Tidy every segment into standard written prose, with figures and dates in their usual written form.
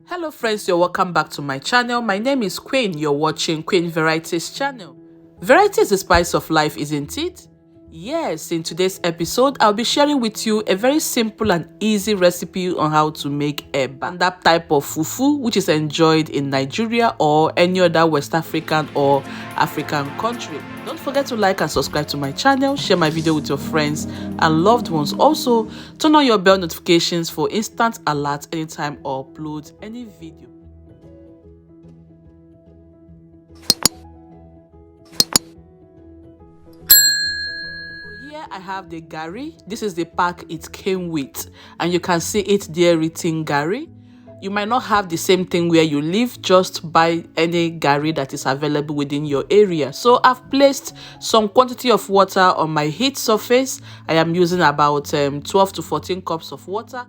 Hello friends, you're welcome back to my channel. My name is Queen. You're watching Queen Varieties channel. Variety is the spice of life, isn't it? Yes, in today's episode, I'll be sharing with you a very simple and easy recipe on how to make eba, and that type of fufu which is enjoyed in Nigeria or any other West African or African country. Don't forget to like and subscribe to my channel, share my video with your friends and loved ones. Also, turn on your bell notifications for instant alerts anytime I upload any video. Here I have the gari. This is the pack it came with, and you can see it there written gari. You might not have the same thing where you live. Just buy any gari that is available within your area. So I've placed some quantity of water on my heat surface. I am using about 12 to 14 cups of water.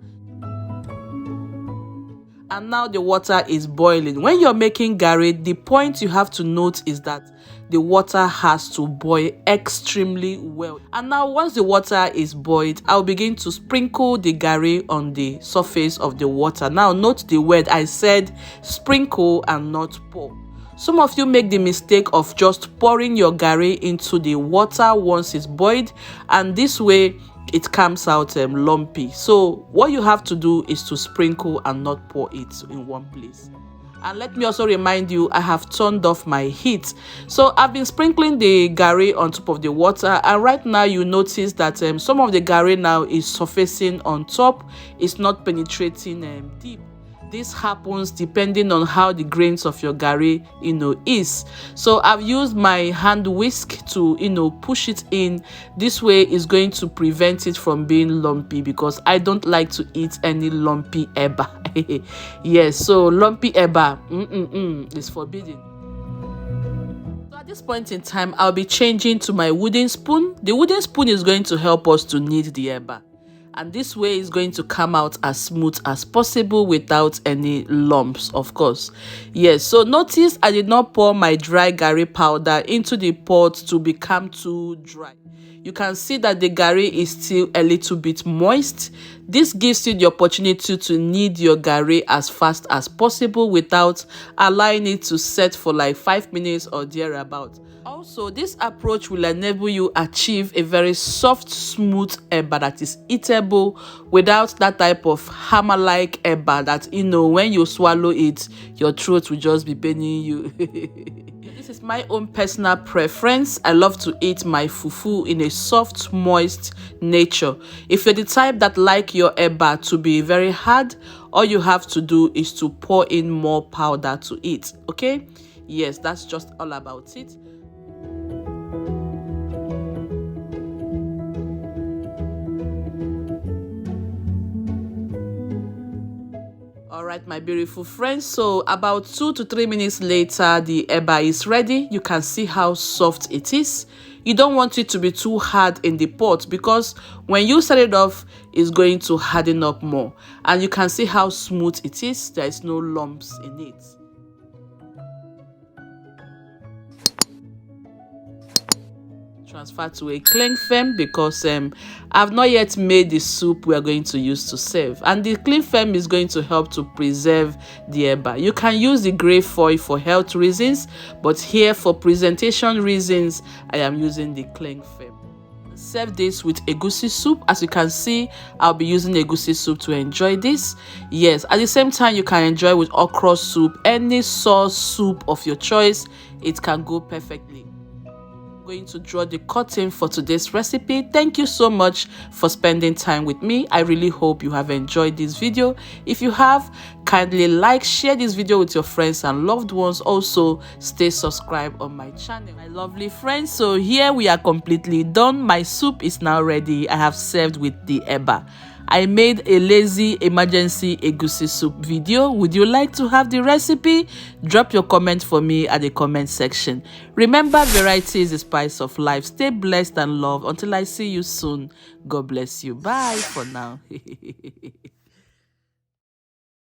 And now the water is boiling. When you're making gari, the point you have to note is that the water has to boil extremely well. And now once the water is boiled, I'll begin to sprinkle the gari on the surface of the water. Now note the word, I said sprinkle and not pour. Some of you make the mistake of just pouring your gari into the water once it's boiled, and this way it comes out lumpy. So what you have to do is to sprinkle and not pour it in one place. And let me also remind you, I have turned off my heat. So I've been sprinkling the gari on top of the water, and right now you notice that some of the gari now is surfacing on top. It's not penetrating deep. This happens depending on how the grains of your gari is. So I've used my hand whisk to push it in. This way is going to prevent it from being lumpy, because I don't like to eat any lumpy eba. Yes, so lumpy eba is forbidden. So at this point in time, I'll be changing to my wooden spoon. The wooden spoon is going to help us to knead the eba, and this way is going to come out as smooth as possible without any lumps, of course. Yes, so notice I did not pour my dry gari powder into the pot to become too dry. You can see that the gari is still a little bit moist. This gives you the opportunity to knead your gari as fast as possible without allowing it to set for like 5 minutes or thereabout. Also, this approach will enable you achieve a very soft, smooth eba that is eatable without that type of hammer-like eba that, when you swallow it, your throat will just be paining you. This is my own personal preference. I love to eat my fufu in a soft, moist nature. If you're the type that like your eba to be very hard, all you have to do is to pour in more powder to it, okay? Yes, that's just all about it. Alright, my beautiful friends, so about 2 to 3 minutes later, the eba is ready. You can see how soft it is. You don't want it to be too hard in the pot, because when you set it off, it's going to harden up more. And you can see how smooth it is. There is no lumps in it. Transfer to a cling film, because I've not yet made the soup we are going to use to serve, and the cling film is going to help to preserve the eba. You can use the gray foil for health reasons, but here for presentation reasons I am using the cling film. Serve this with egusi soup. As you can see, I'll be using egusi soup to enjoy this. Yes, at the same time you can enjoy with okra soup, any sauce soup of your choice. It can go perfectly. Going to draw the curtain for today's recipe. Thank you so much for spending time with me. I really hope you have enjoyed this video. If you have, kindly like, share this video with your friends and loved ones. Also, stay subscribed on my channel, my lovely friends. So here we are completely done. My soup is now ready. I have served with the eba. I made a lazy emergency egusi soup video. Would you like to have the recipe? Drop your comment for me at the comment section. Remember, variety is the spice of life. Stay blessed and loved. Until I see you soon, God bless you. Bye for now.